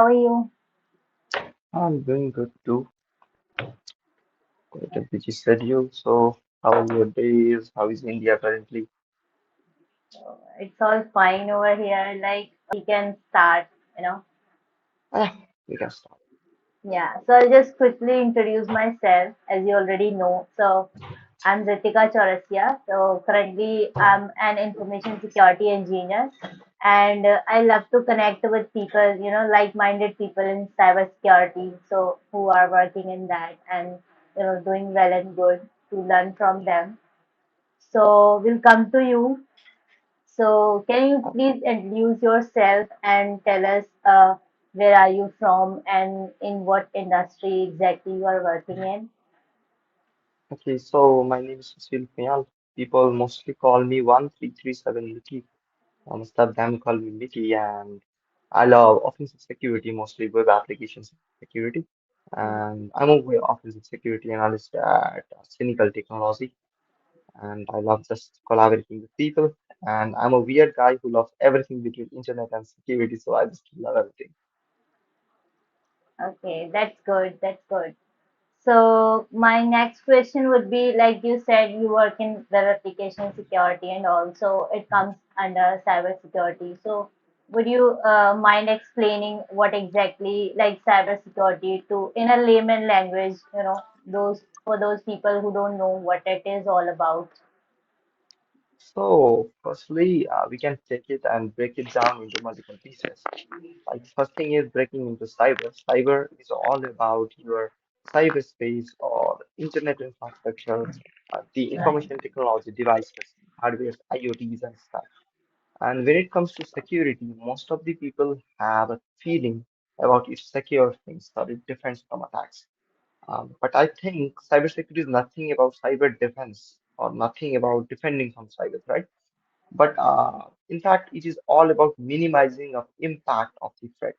How are you? I'm doing good too. Quite a busy schedule. So, how are your days? How is India currently? It's all fine over here. Like, we can start, you know. Ah, we can start. Yeah, so I'll just quickly introduce myself, as you already know. So, I'm Ritika Chaurasia. So, currently, I'm an information security engineer, and I love to connect with people, like-minded people in cybersecurity. So, who are working in that and doing well and good to learn from them. So, we'll come to you. So, can you please introduce yourself and tell us where are you from and in what industry exactly you are working in? Okay, so my name is Sushil Phuyal. People mostly call me 1337 Mickey. Most of them call me Mickey, and I love offensive security, mostly web application security. And I'm a offensive security analyst at Cynical Technology, and I love just collaborating with people. And I'm a weird guy who loves everything between internet and security, so I just love everything. Okay, that's good. That's good. So, my next question would be like you said, you work in web application security and also it comes under cybersecurity. So, would you mind explaining what exactly like cybersecurity to in a layman language, those for those people who don't know what it is all about? So, firstly, we can take it and break it down into multiple pieces. Like, first thing is breaking into cyber. Cyber is all about your cyberspace or internet infrastructure, the Right. information technology devices, hardware, IoTs, and stuff. And when it comes to security, most of the people have a feeling about if secure things or it defends from attacks. But I think cybersecurity is nothing about cyber defense or nothing about defending from cyber threat. But in fact, it is all about minimizing of impact of the threat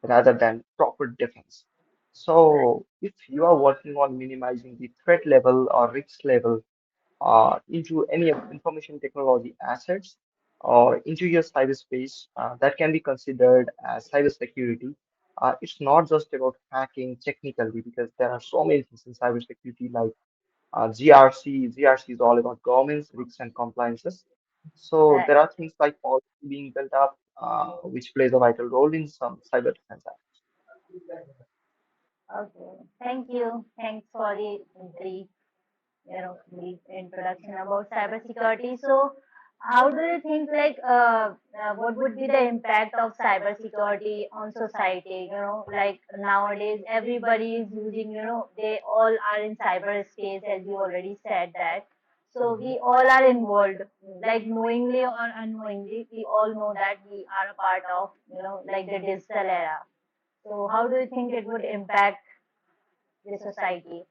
rather than proper defense. So if you are working on minimizing the threat level or risk level into any of information technology assets or into your cyberspace, that can be considered as cybersecurity. It's not just about hacking technically because there are so many things in cybersecurity like GRC. GRC is all about governance, risks, and compliances. So Right. there are things like policy being built up, which plays a vital role in some cyber defense acts. Okay. Thank you. Thanks for the brief, brief introduction about cybersecurity. So, how do you think what would be the impact of cybersecurity on society? Like nowadays everybody is using, they all are in cyberspace as you already said that. So we all are involved, like knowingly or unknowingly, we all know that we are a part of, like the digital era. So how do you think it would impact the society?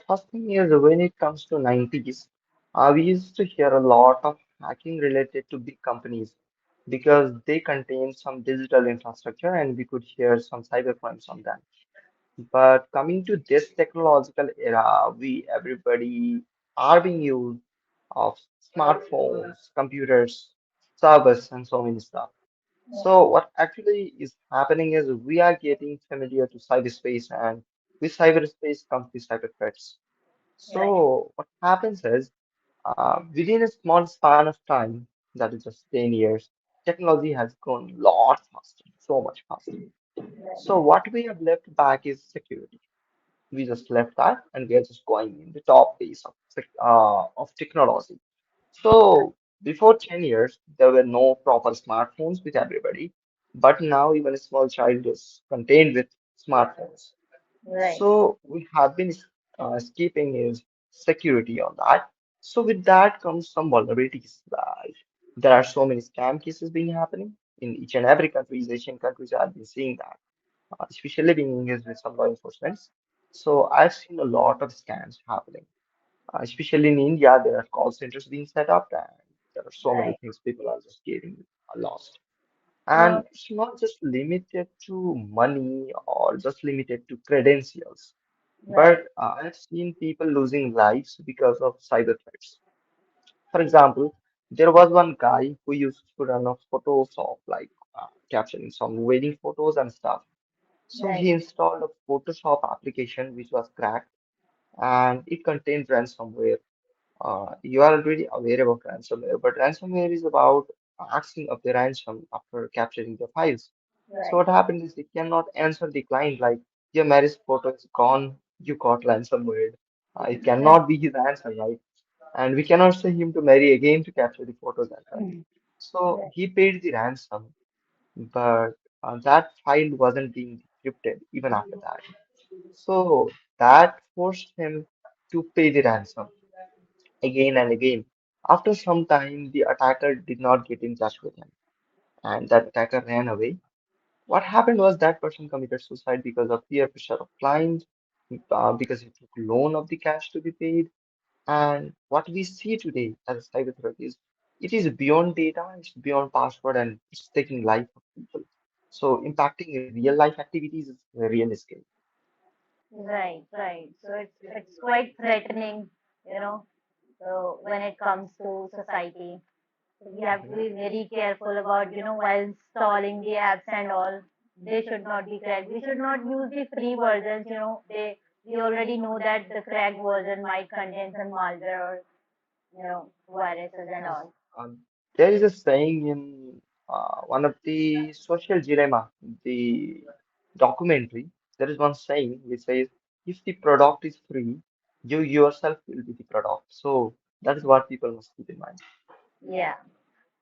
First thing is when it comes to 90s, we used to hear a lot of hacking related to big companies because they contain some digital infrastructure and we could hear some cyber crimes on them. But coming to this technological era, we everybody are being used of smartphones, computers, servers, and so many stuff. So what actually is happening is we are getting familiar to cyberspace, and with cyberspace comes the cyber threats. Right. So what happens is within a small span of time, that is just 10 years, technology has grown a lot faster, so much faster. So what we have left back is security. We just left that and we are just going in the top pace of of technology. So before 10 years, there were no proper smartphones with everybody, but now even a small child is contained with smartphones. Right. So we have been skipping is security on that. So with that comes some vulnerabilities. Like there are so many scam cases being happening in each and every country. Asian countries have been seeing that, especially being engaged with some law enforcement. So I've seen a lot of scams happening, especially in India. There are call centers being set up, and there are so many Right. things people are just getting lost. Uh, And it's not just limited to money or just limited to credentials, right. but I've seen people losing lives because of cyber threats. For example, there was one guy who used to run a Photoshop like capturing some wedding photos and stuff. So Right. he installed a Photoshop application which was cracked and it contained ransomware. You are already aware about ransomware, but ransomware is about asking of the ransom after capturing the files. So Right. what happened is it cannot answer the client like your marriage photo is gone, you got ransomware. It Right. cannot be his answer, right? And we cannot say him to marry again to capture the photos as well. So Right. he paid the ransom, but that file wasn't being decrypted even after that. So that forced him to pay the ransom again and again. After some time, the attacker did not get in touch with him, and that attacker ran away. What happened was that person committed suicide because of peer pressure of clients, because he took loan of the cash to be paid. And what we see today as a cyber threat is it is beyond data, it's beyond password, and it's taking life of people. So impacting real life activities is really scary. Right. Right. So it's quite threatening, you know. So when it comes to society, we have to Mhm. be very careful about, while installing the apps and all. They should not be cracked. We should not use the free versions. We already know that the cracked version might contain some malware or viruses and Yes. all. Um, there is a saying in one of the social dilemma, the documentary. There is one saying which says, if the product is free, you yourself will be the product. So that is what people must keep in mind. Yeah.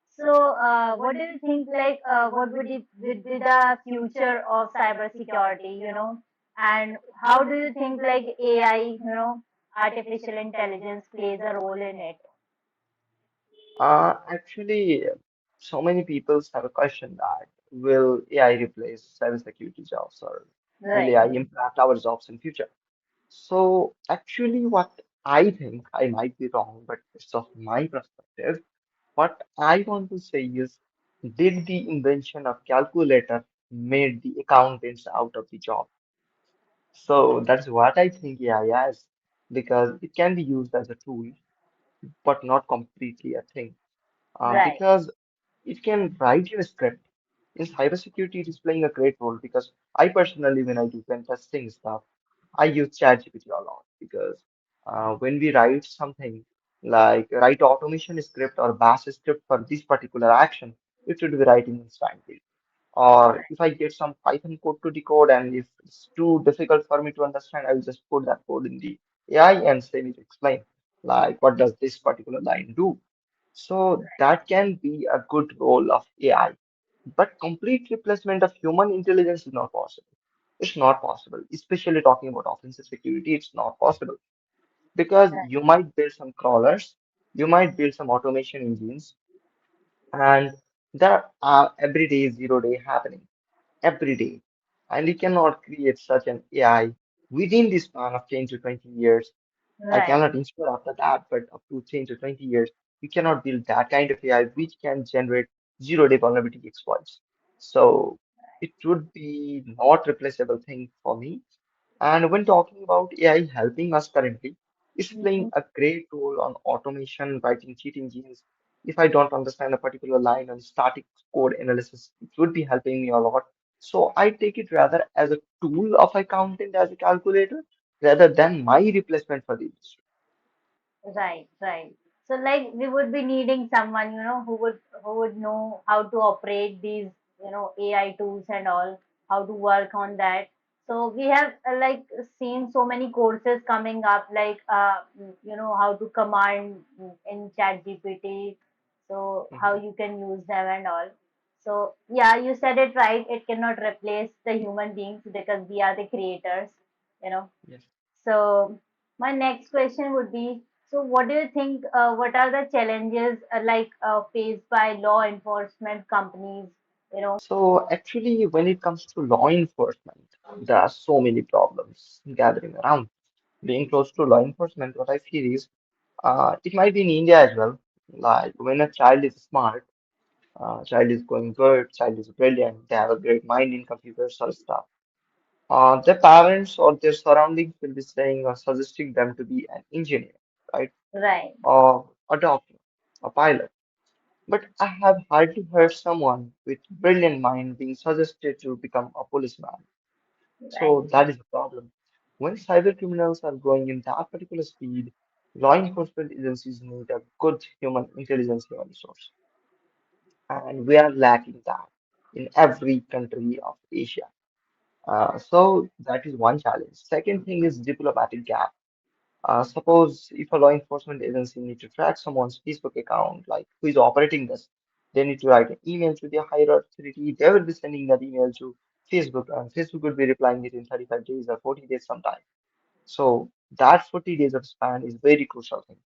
So, what do you think? Like, what would be the future of cybersecurity? And how do you think like AI, artificial intelligence plays a role in it? Actually, so many people have a question that will AI replace cybersecurity jobs or will Right. AI impact our jobs in future? So actually, what I think, I might be wrong, but it's just my perspective. What I want to say is, did the invention of calculator made the accountants out of the job? So that's what I think AI is, because it can be used as a tool, but not completely a thing. Right. Because it can write you a script. In cybersecurity, it is playing a great role because I personally, when I do pen testing stuff, I use ChatGPT a lot because when we write something like write automation script or bash script for this particular action, it should be writing instantly. Or if I get some Python code to decode and if it's too difficult for me to understand, I will just put that code in the AI and say it explain like what does this particular line do. So that can be a good role of AI, but complete replacement of human intelligence is not possible. It's not possible, especially talking about offensive security. It's not possible because you might build some crawlers, you might build some automation engines, and there are every day zero day happening every day. And you cannot create such an AI within the span of 10 to 20 years. I Right. cannot ensure after that, but up to 10 to 20 years, you cannot build that kind of AI which can generate zero-day vulnerability exploits. So it would be not replaceable thing for me. And when talking about AI helping us currently, it's playing Mhm. a great role on automation, writing cheat engines. If I don't understand a particular line on static code analysis, it would be helping me a lot. So I take it rather as a tool of accountant as a calculator rather than my replacement for the industry. Right, right. So like we would be needing someone, who would know how to operate these, AI tools and all, how to work on that. So we have like seen so many courses coming up, like how to command in ChatGPT, so how Mhm. you can use them and all. So yeah, you said it right. It cannot replace the human beings because we are the creators, you know. Yes. So my next question would be, so what do you think, what are the challenges faced by law enforcement companies, So actually, when it comes to law enforcement, there are so many problems gathering around. Being close to law enforcement, what I feel is, it might be in India as well. Like when a child is smart, child is going good, child is brilliant, they have a great mind in computers or stuff. Their parents or their surroundings will be saying or suggesting them to be an engineer, right? right? Or a doctor, a pilot. But I have hardly heard someone with brilliant mind being suggested to become a policeman. right, So that is the problem. When cyber criminals are growing in that particular speed, law enforcement agencies need a good human resource. And we are lacking that in every country of Asia. So that is one challenge. Second thing is diplomatic gap. Suppose if a law enforcement agency need to track someone's Facebook account, like who is operating this, they need to write an email to their higher authority. They will be sending that email to Facebook, and Facebook will be replying it in 35 days or 40 days sometime. So that 40 days of span is very crucial thing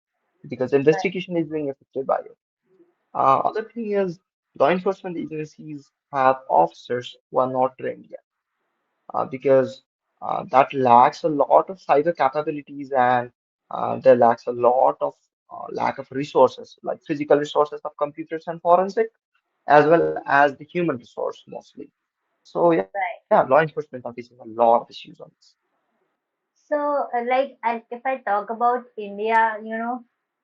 because right, investigation is being affected by it. Other thing is law enforcement agencies have officers who are not trained yet because that lacks a lot of cyber capabilities and there lacks a lot of lack of resources like physical resources of computers and forensic as well as the human resource mostly. So yeah, law right. enforcement are facing a lot of issues on this. So, if I talk about India,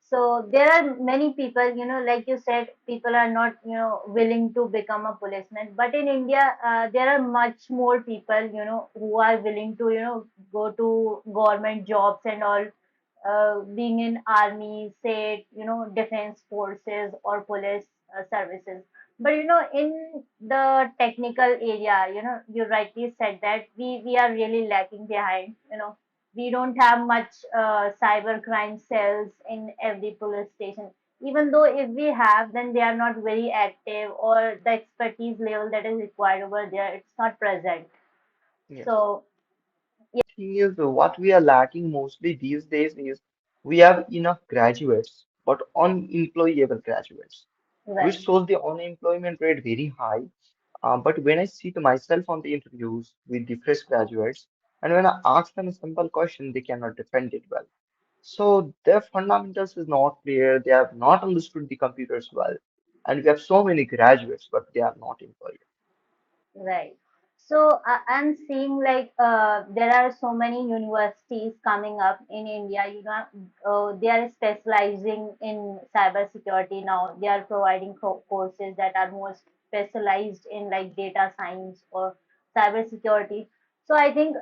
so there are many people, like you said, people are not, willing to become a policeman. But in India, there are much more people, who are willing to, go to government jobs and all, being in army, say, defense forces or police services. But in the technical area, you rightly said that we are really lacking behind. We don't have much cyber crime cells in every police station. Even though if we have, then they are not very active, or the expertise level that is required over there, it's not present. Yes. So The thing is, what we are lacking mostly these days is we have enough graduates, but unemployable graduates, right, which shows the unemployment rate very high. But when I sit myself on the interviews with the fresh graduates, and when I ask them a simple question, they cannot defend it well. So their fundamentals is not clear. They have not understood the computers well, and we have so many graduates, but they are not employed. right. So I'm seeing like there are so many universities coming up in India. They are specializing in cybersecurity now. They are providing courses that are more specialized in like data science or cybersecurity. So I think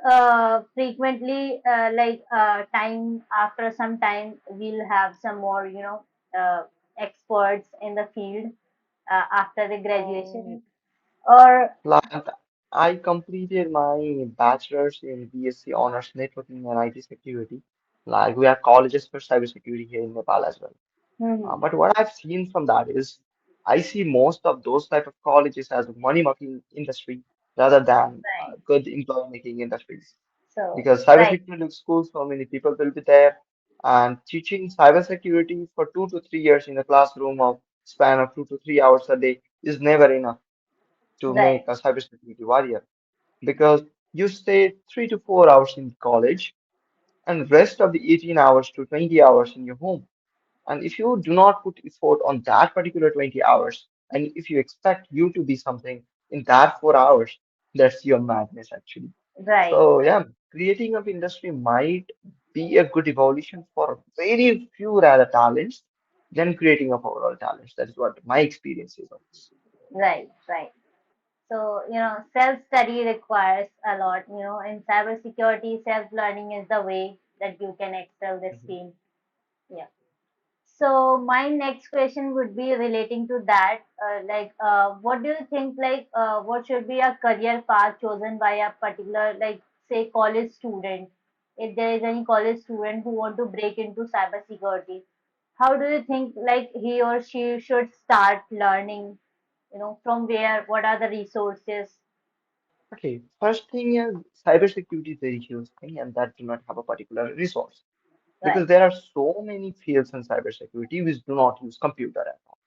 frequently, time after some time, we'll have some more, experts in the field after the graduation. Um, Or Like I completed my bachelor's in BSc Honors Networking and IT Security. Like we have colleges for cybersecurity here in Nepal as well. hmm, But what I've seen from that is I see most of those type of colleges as money making industry rather than right. good employee making industries. So, Because right, cybersecurity schools, so many people will be there, and teaching cybersecurity for 2 to 3 years in a classroom of span of 2 to 3 hours a day is never enough to right, make a cybersecurity warrior because you stay 3 to 4 hours in college and rest of the 18 hours to 20 hours in your home. And if you do not put effort on that particular 20 hours, and if you expect you to be something in that 4 hours, that's your madness actually. right, So yeah, creating of industry might be a good evolution for very few rather talents than creating of overall talents. That is what my experience is on this. right, right. So, self-study requires a lot. In cybersecurity, self-learning is the way that you can excel this Mhm. field. Yeah. So my next question would be relating to that. What do you think? What should be a career path chosen by a particular, like, say, college student? If there is any college student who want to break into cybersecurity, how do you think, like, he or she should start learning? From where? What are the resources? Okay, first thing is cybersecurity is very huge thing and that do not have a particular resource Right, because there are so many fields in cybersecurity which do not use computer at all.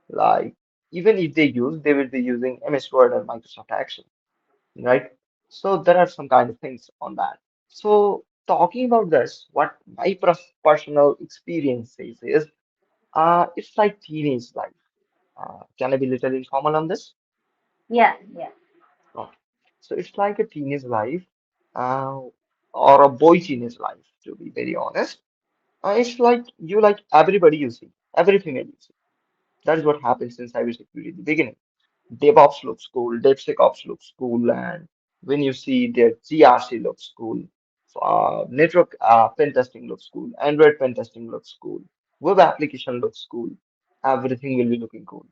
Like even if they use, they will be using MS Word or Microsoft Excel, right? So there are some kind of things on that. So talking about this, what my personal experience says is, it's like teenage life. Can I be little informal on this? yeah, yeah, Okay. So it's like a teenage life, uh, or a boy teenage life, to be very honest. It's like you like everybody you see, every female you see. That is what happens in cybersecurity in the beginning. DevOps looks cool, DevSecOps looks cool, and when you see their GRC looks cool, network pen testing looks cool, Android pen testing looks cool, web application looks cool, everything will be looking cool.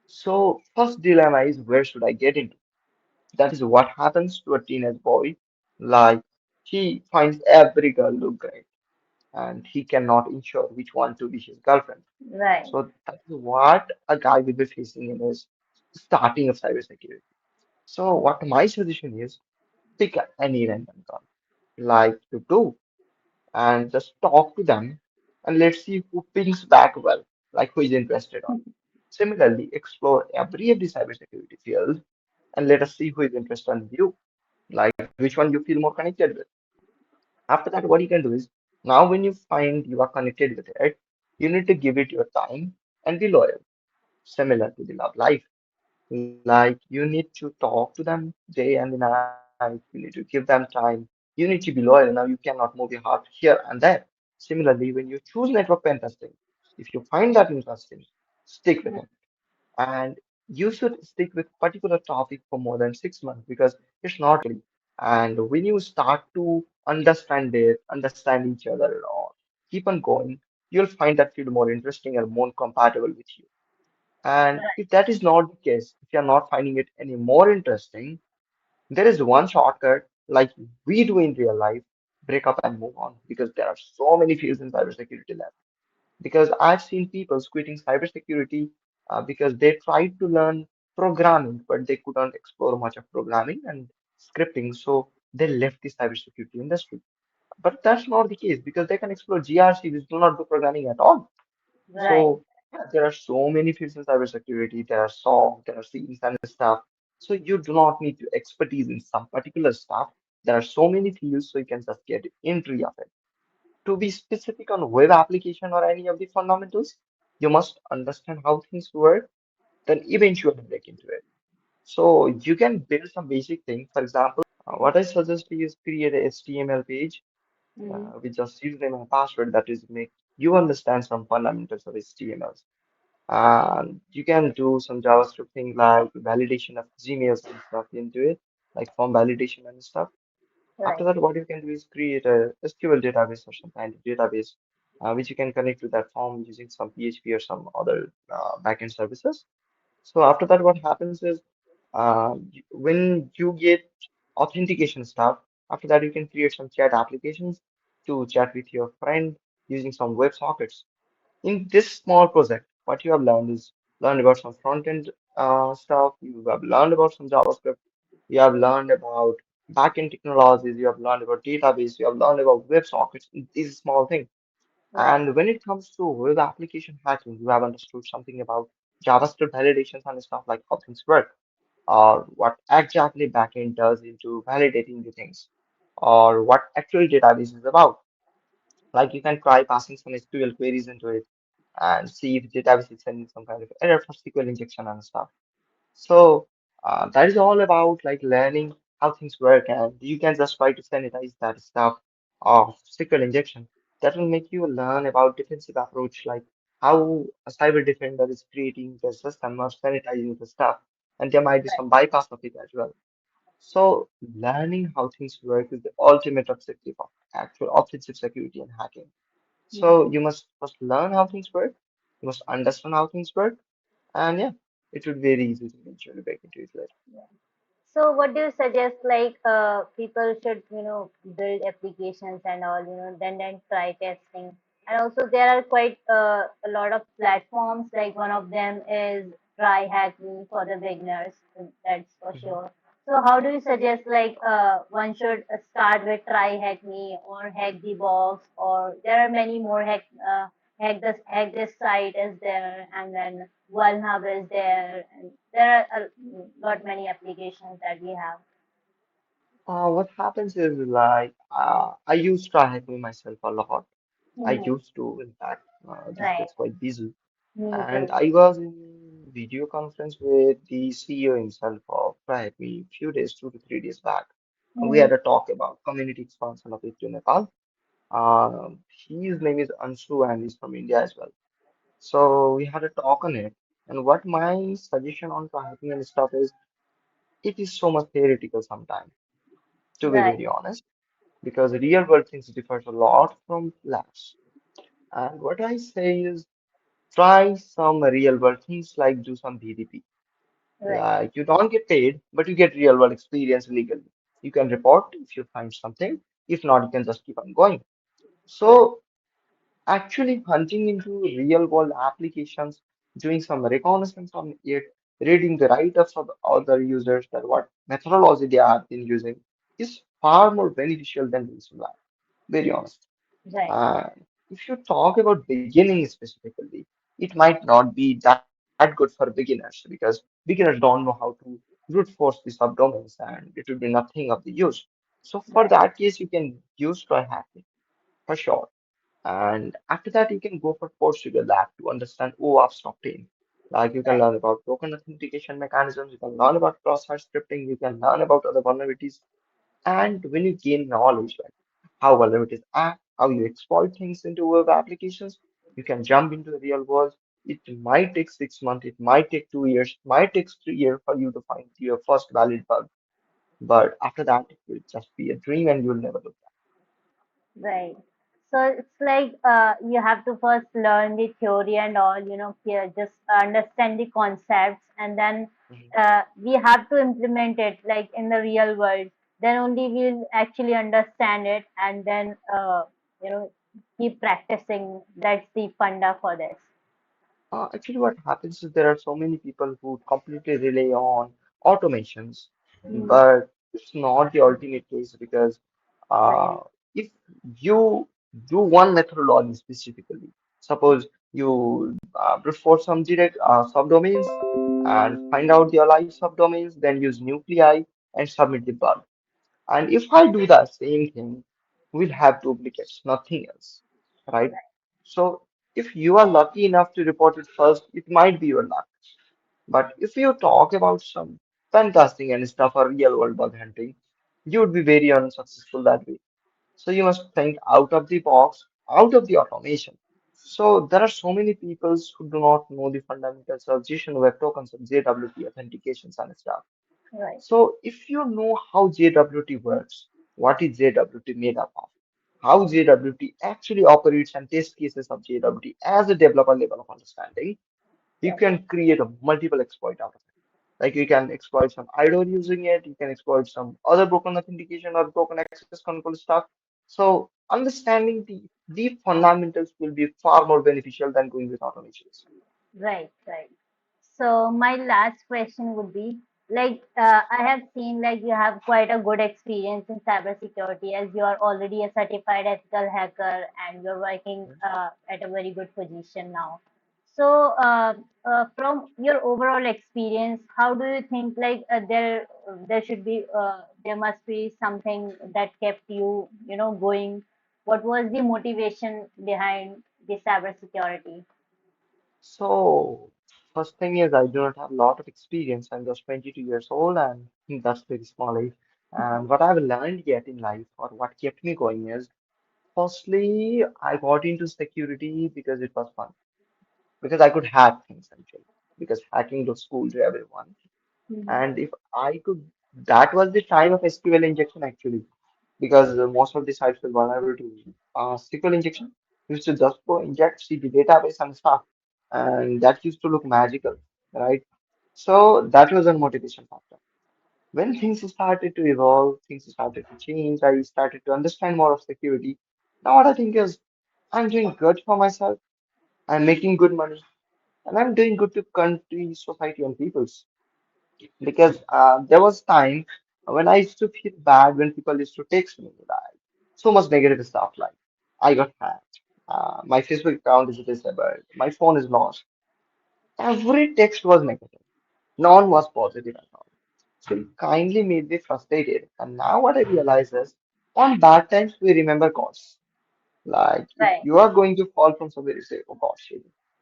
So first dilemma is where should I get into? That is what happens to a teenage boy. Like he finds every girl look great, and he cannot ensure which one to be his girlfriend. Right. So that's what a guy will be facing in his starting of cybersecurity. So what my suggestion is, pick any random girl, like you do, and just talk to them, and let's see who pings back well, like who is interested on. Similarly, explore every of the cybersecurity field, and let us see who is interested in you, like which one you feel more connected with. After that, what you can do is now when you find you are connected with it, you need to give it your time and be loyal. Similar to the love life. Like you need to talk to them day and the night. You need to give them time. You need to be loyal. Now you cannot move your heart here and there. Similarly, when you choose network pen testing, if you find that interesting, stick with it. And you should stick with particular topic for more than 6 months because it's not easy. And when you start to understand it, understand each other, or keep on going, you'll find that field more interesting and more compatible with you. And if that is not the case, if you're not finding it any more interesting, there is one shortcut like we do in real life, break up and move on because there are so many fields in cybersecurity left. Because I've seen people quitting cybersecurity because they tried to learn programming, but they couldn't explore much of programming and scripting, so they left the cybersecurity industry. But that's not the case because they can explore GRC, which do not do programming at all. Right. So yeah, there are so many fields in cybersecurity. There are SOC, there are SEALs and stuff. So you do not need to expertise in some particular stuff. There are so many fields, so you can just get entry of it. To be specific on web application or any of the fundamentals, you must understand how things work, then eventually break into it. So you can build some basic things. For example, what I suggest is create a HTML page Mm-hmm. with just username and password that is make you understand some fundamentals of HTML. And you can do some JavaScript thing like validation of Gmails and stuff into it, like form validation and stuff. After Right. that, what you can do is create a SQL database or some kind of database, which you can connect to that form using some PHP or some other backend services. So after that, what happens is when you get authentication stuff, after that you can create some chat applications to chat with your friend using some web sockets. In this small project, what you have learned is learned about some front-end stuff, you have learned about some JavaScript, you have learned about back-end technologies, you have learned about database, you have learned about web sockets, these small things. Right. And when it comes to web application hacking, you have understood something about JavaScript validations and stuff like how things work, or what exactly backend does into validating the things, or what actual database is about. Like you can try passing some SQL queries into it and see if database is sending some kind of error for SQL injection and stuff. So that is all about like learning how things work, and you can just try to sanitize that stuff of SQL injection. That will make you learn about defensive approach, like how a cyber defender is creating the system or sanitizing the stuff, and there might be some bypass of it as well. So learning how things work is the ultimate objective of actual offensive security and hacking. Mm-hmm. So you must first learn how things work, you must understand how things work, and yeah, it would be very easy to eventually break into it later. So what do you suggest like people should, build applications and all, then try testing. And also there are quite a lot of platforms, like one of them is Try Hack Me for the beginners, that's for Mhm. sure. So how do you suggest like one should start with Try Hack Me or Hack the Box, or there are many more hack this site is there, and then Hub is there, and there are a lot many applications that we have. What happens is like I use TryHackMe myself a lot. I Hmm. used to, in fact, these Right. days quite busy. Me And too. I was in video conference with the CEO himself of TryHackMe a few days, 2 to 3 days back. And we Hmm. had a talk about community expansion of it to Nepal. His name is Anshu and he's from India as well. So we had a talk on it, And what my suggestion on hacking and stuff is, it is so much theoretical sometimes, to be right, very honest, because real world things differs a lot from labs. And what I say is, try some real world things like do some BDP. right, Like you don't get paid, but you get real world experience legally. You can report if you find something. If not, you can just keep on going. right, So actually hunting into real world applications, doing some reconnaissance on it, reading the write-ups of other users that what methodology they have been using is far more beneficial than doing some lab. Very honest. right, And if you talk about beginning specifically, it might not be that good for beginners because beginners don't know how to brute force the subdomains and it will be nothing of the use. So for right, that case, you can use try hacking for sure. And after that, you can go for Portugal lab to understand OAuth octane. Like you can right, learn about token authentication mechanisms, you can learn about cross-site scripting, you can learn about other vulnerabilities. And when you gain knowledge, like how vulnerabilities act, how you exploit things into web applications, you can jump into the real world. It might take 6 months, it might take 2 years, it might take 3 years for you to find your first valid bug. But after that, it will just be a dream and you'll never look right. So it's like you have to first learn the theory and all, just understand the concepts, and then back. we have to implement it like in the real world. Then only we'll actually understand it, and then you know, keep practicing. That's the funda for this. Actually, what happens is there are so many people who completely rely on automations, Mm, but it's not the ultimate case because right, uh, if you do one methodology specifically, suppose you brute force some direct subdomains and find out the allied subdomains, then use nuclei and submit the bug. And if I do the same thing, we'll have duplicates, nothing else, right? So if you are lucky enough to report it first, it might be your luck. But if you talk about some pentesting and stuff or real world bug hunting, you would be very unsuccessful that way. So you must think out of the box, out of the automation. So there are so many people who do not know the fundamentals of JSON web tokens and JWT authentications and stuff. right, So if you know how JWT works, what is JWT made up of, how JWT actually operates and test cases of JWT as a developer level of understanding, you right, can create a multiple exploit out of it. Like you can exploit some IDOR using it, you can exploit some other broken authentication or broken access control stuff. So understanding the fundamentals will be far more beneficial than going with automations. right, right. So my last question would be like I have seen like you have quite a good experience in cybersecurity as you are already a certified ethical hacker and you're working at a very good position now. So from your overall experience, how do you think like there should be there must be something that kept you going? What was the motivation behind the cybersecurity? So, first thing is, I do not have a lot of experience. I'm just 22 years old, and that's very small age. And what I've learned yet in life, or what kept me going, is firstly, I got into security because it was fun, because I could hack things actually, because hacking looks cool to everyone. Mhm. And if I could, that was the time of SQL injection actually, because most of the sites were vulnerable to SQL injection. You used to just go inject, see the database and stuff, and that used to look magical, right? So that was a motivation factor. When things started to evolve, things started to change, I started to understand more of security. Now what I think is I'm doing good for myself, I'm making good money, and I'm doing good to country, society, and peoples. Because there was time when I used to feel bad when people used to text me like so much negative stuff like I got hacked, my Facebook account is disabled, my phone is lost. Every text was negative. None was positive at all. So it kindly made me frustrated. And now what I realize is on bad times we remember gods. Like if Right. you are going to fall from somewhere, you say, oh gosh,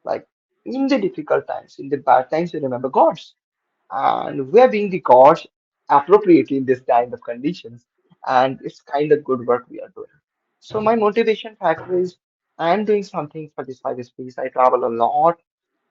like in the difficult times, in the bad times, you remember gods. And we're being the gods appropriately in this kind of conditions. And it's kind of good work we are doing. So my motivation factor is I'm doing something for this cyberspace. I travel a lot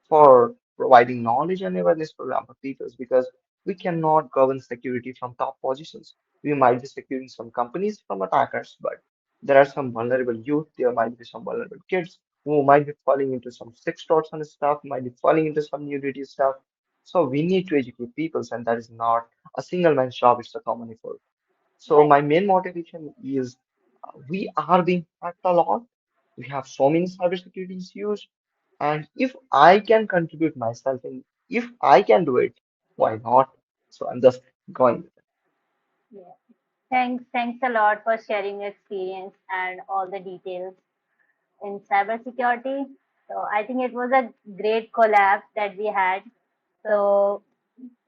for providing knowledge and awareness program for people because we cannot govern security from top positions. We might be securing some companies from attackers, but there are some vulnerable youth, there might be some vulnerable kids who might be falling into some sextortion and stuff, might be falling into some nudity stuff. So we need to educate people, and that is not a single man's job, it's a common effort. So right, my main motivation is we are being hacked a lot. We have so many cybersecurity issues, and if I can contribute myself and if I can do it, why not? So I'm just going with it. yeah. Thanks a lot for sharing your experience and all the details in cybersecurity. So I think it was a great collab that we had. So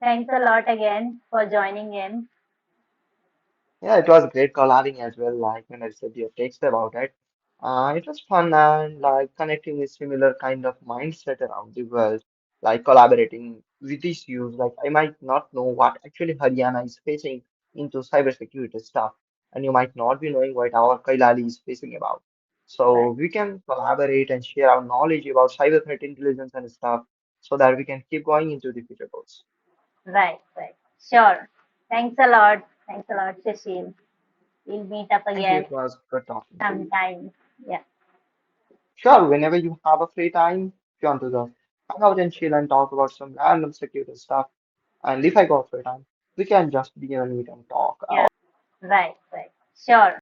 thanks a lot again for joining in. Yeah, it was great collabing as well. Like when I said your text about it, it was fun and like connecting with similar kind of mindset around the world, like collaborating with issues. Like I might not know what actually Haryana is facing into cybersecurity stuff, and you might not be knowing what our Kailali is facing about. So Right, we can collaborate and share our knowledge about cyber threat intelligence and stuff, so that we can keep going into the future goals. right. Sure. Thanks a lot, Sushil. We'll meet up Thank you. again It was good talking to you. sometime. Yeah, Sure, whenever you have a free time, if you want to just hang out and chill and talk about some random security stuff, and if I got free time, we can just be on meet and talk yeah. Right. Sure.